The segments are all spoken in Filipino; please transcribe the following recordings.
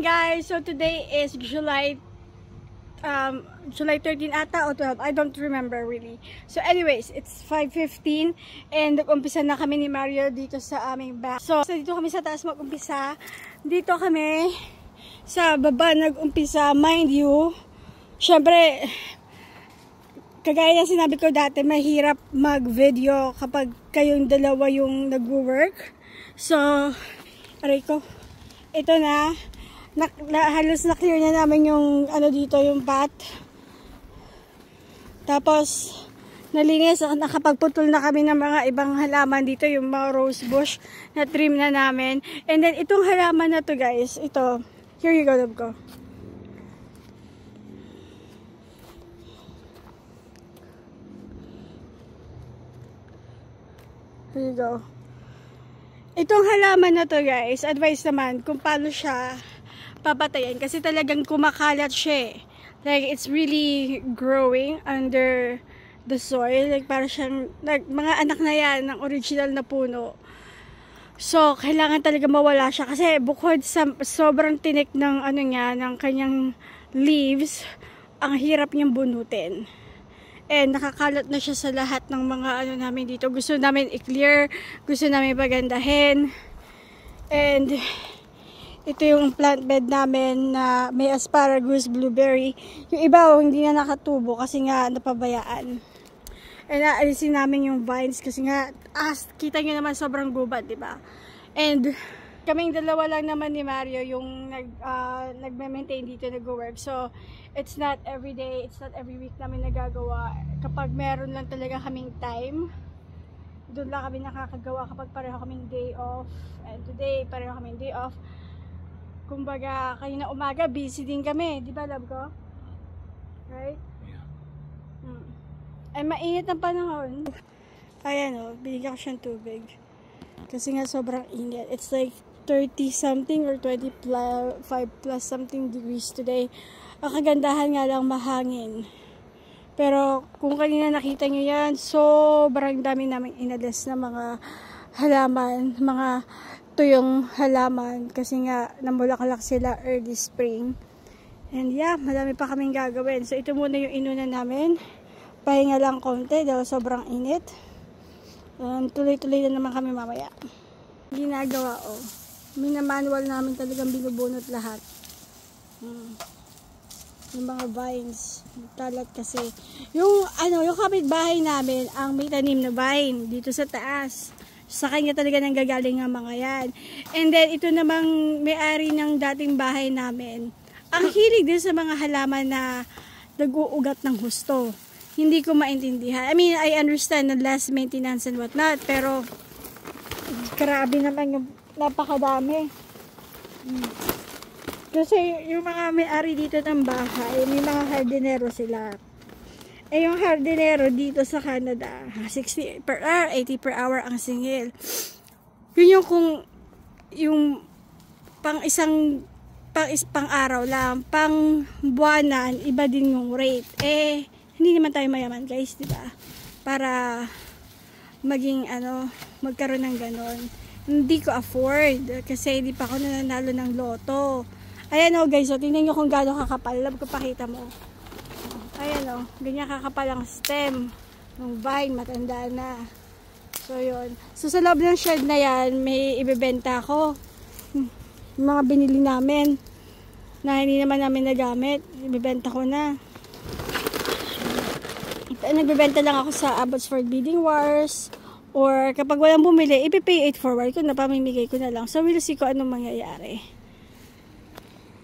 guys, so today is July 13 ata o 12, I don't remember really. So anyways, it's 5:15 and nag-umpisa na kami ni Mario dito sa aming back. So dito kami sa taas mag-umpisa. Dito kami sa baba nag-umpisa. Mind you, syempre, kagaya ng sinabi ko dati, mahirap mag-video kapag kayong dalawa yung nag-work. So, aray ko, ito na, halos na-clear na namin yung ano dito, yung path. Tapos, nalinis, nakapagputol na kami ng mga ibang halaman dito, yung mga rose bush na trim na namin. And then, itong halaman na to guys, ito, here you go, love ko. Here you go. Itong halaman na to guys, advice naman kung paano siya papatayin. Kasi talagang kumakalat siya eh. Like, it's really growing under the soil. Like, para siyang, like, mga anak na yan ng original na puno. So, kailangan talaga mawala siya. Kasi bukod sa sobrang tinik ng ano niya, ng kanyang leaves, ang hirap niyang bunutin. And nakakalat na siya sa lahat ng mga ano namin dito. Gusto namin i-clear, gusto namin pagandahin. And ito yung plant bed namin na may asparagus, blueberry. Yung iba hindi na nakatubo kasi nga napabayaan. And naalisin namin yung vines kasi nga kita nyo naman sobrang gubat, di ba? And kaming dalawa lang naman ni Mario yung nagme-maintain dito, nag-work. So, it's not every day, it's not every week namin nagagawa. Kapag meron lang talaga kaming time, doon lang kami nakakagawa kapag pareho kaming day off. And today, pareho kaming day off. Kumbaga, kayo na umaga, busy din kami. Di ba, love ko? Right? Yeah. Ay, mainit ang panahon. Ayan o, binigyan ko siyang tubig. Kasi nga sobrang init. It's like 30 something or 25 plus something degrees today. Ang kagandahan nga lang mahangin. Pero kung kanina nakita nyo yan, sobrang dami namin inalis na mga halaman, mga tuyong halaman. Kasi nga namulaklak sila early spring. And yeah, madami pa kaming gagawin. So ito muna yung inuna namin. Pahinga lang konti dahil sobrang init. Tuloy-tuloy na naman kami mamaya. Ginagawa o. Minamanual namin talagang binubunot lahat. Yung mga vines. Talat kasi. Yung kapitbahay namin, ang may tanim na vine dito sa taas. Sa kanya talaga nang gagaling ang mga yan. And then, ito namang may-ari ng dating bahay namin. Ang hilig din sa mga halaman na nag-uugat ng husto. Hindi ko maintindihan. I mean, I understand na less maintenance and whatnot. Pero, grabe naman yung napakadami. Kasi yung mga may-ari dito ng bahay, may mga hardinero sila. Eh yung hardinero dito sa Canada, 60 per hour, 80 per hour ang singil. Yun yung kung yung pang araw lang, pang buwanan, iba din yung rate. Eh, hindi naman tayo mayaman guys, diba? Para maging magkaroon ng ganon. Hindi ko afford kasi hindi pa ako nananalo ng loto. Ayan o guys, so tingnan nyo kung gaano kakapal. Love ko pakita mo. Ayan o, ganyan kakapal ang stem ng vine, matanda na. So yun. So sa loob ng shed na yan, may ibebenta ko. Yung mga binili namin na hindi naman namin nagamit, ibebenta ko na. Nagbebenta lang ako sa Abbotsford Bidding Wars. Or kapag walang bumili, ipipay it forward ko na, pamimigay ko na lang. So, we'll see ko anong mangyayari.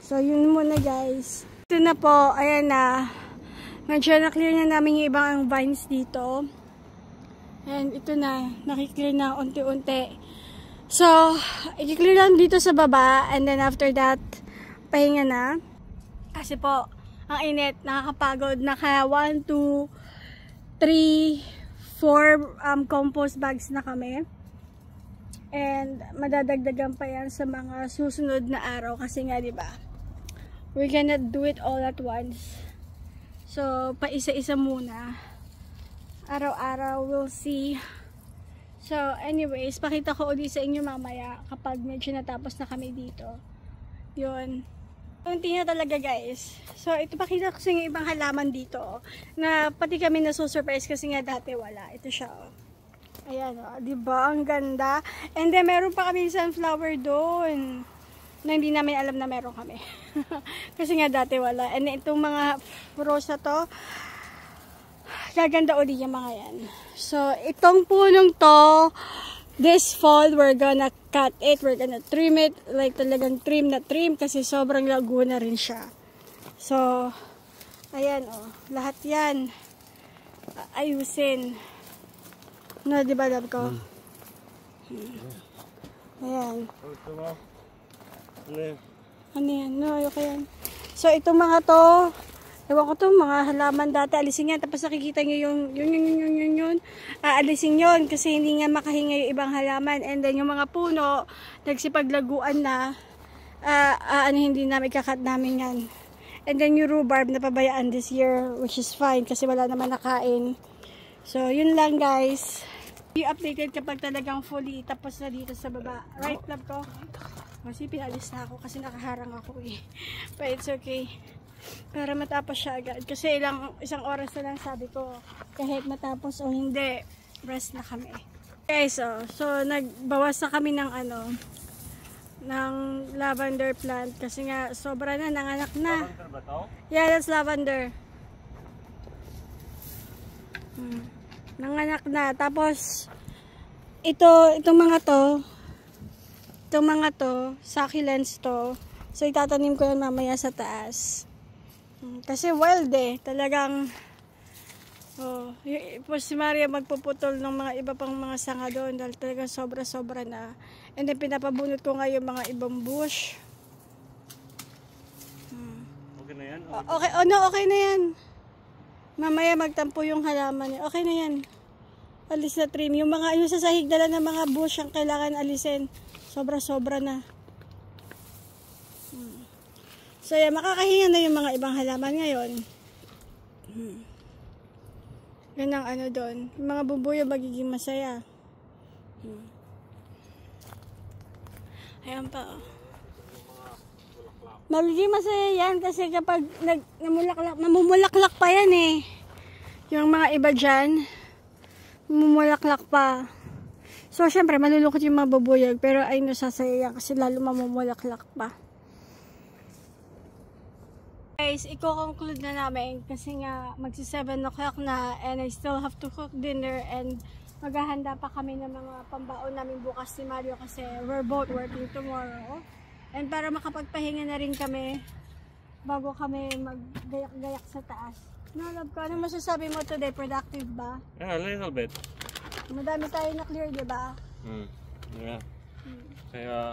So, yun muna guys. Ito na po, ayan na. Medyo na-clear na namin yung ibang vines dito. And ito na, nakiklear na unti-unti. So, i-clear lang dito sa baba. And then after that, pahinga na. Kasi po, ang init, nakakapagod. Naka 1, 2, 3, 4 compost bags na kami. And madadagdagan pa yan sa mga susunod na araw kasi nga 'di ba? We're gonna do it all at once. So paisa-isa muna. Araw-araw we'll see. So anyways, pakita ko ulit sa inyo mamaya kapag medyo natapos na kami dito. 'Yun. Kunti na talaga guys. So ito pakita ko sa inyo ibang halaman dito. Na pati kami nasusurprise kasi nga dati wala. Ito siya oh. Ayan oh. Diba? Ang ganda. And then meron pa kami sunflower doon. Na hindi namin alam na meron kami. Kasi nga dati wala. And itong mga rosa to, gaganda uli yung mga yan. So, itong punong to, this fall, we're gonna cut it. We're gonna trim it. Like talagang trim na trim kasi sobrang lago na rin siya. So, ayan oh. Lahat yan. Ayusin. No, diba love ko? Ayan. Ano yan? No, ayoko yan. So, itong mga to, ewan ko to, mga halaman dati, alisin yan. Tapos nakikita nyo yun. Alisin yun kasi hindi nga makahinga yung ibang halaman. And then, yung mga puno, nagsipaglaguan na, hindi namin, kakat namin yan. And then, yung rhubarb na pabayaan this year, which is fine kasi wala naman nakain. So, yun lang guys. I-updated kapag talagang fully tapos na dito sa baba. Right, love ko? Kasi pinalis na ako kasi nakaharang ako eh. But it's okay. Para matapos siya agad. Kasi isang oras na lang sabi ko. Kahit matapos o hindi, rest na kami. Guys, so nagbawas na kami ng ng lavender plant. Kasi nga sobra na, nanganak na. Lavender ba to? Yeah, that's lavender. Nanganak na. Tapos, itong mga to, succulents to. So, itatanim ko yan mamaya sa taas. Kasi wild eh. Talagang, si Maria magpuputol ng mga iba pang mga sanga doon. Dahil talagang sobra-sobra na. And then, pinapabunot ko nga yung mga ibang bush. Okay na yan? Okay, okay na yan. Mamaya magtampo yung halaman niya. Okay na yan. Alis na trim. Yung sa sahig dala ng mga bush ang kailangan alisin. Sobra-sobra na. So, yan. Makakahinga na yung mga ibang halaman ngayon. Yan ang doon. Yung mga bubuyo magiging masaya. Ayan pa. Magiging masaya yan kasi kapag mamumulaklak pa yan eh. Yung mga iba dyan, mamumulaklak pa. So, syempre, malulukot yung mga bubuyag. Pero ay nasasaya yan kasi lalo mamumulaklak pa. Guys, i-conclude na namin kasi nga magsi 7 o'clock na and I still have to cook dinner and maghahanda pa kami ng mga pambaon namin bukas ni Mario kasi we're both working tomorrow. And para makapagpahinga na rin kami bago kami maggayak-gayak sa taas. No, love ko, ano masasabi mo today? Productive ba? Yeah, a little bit. Madami tayo na clear, di ba? Yeah. Kaya,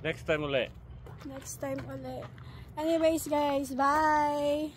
next time ulit. Next time ulit. Anyways guys, bye!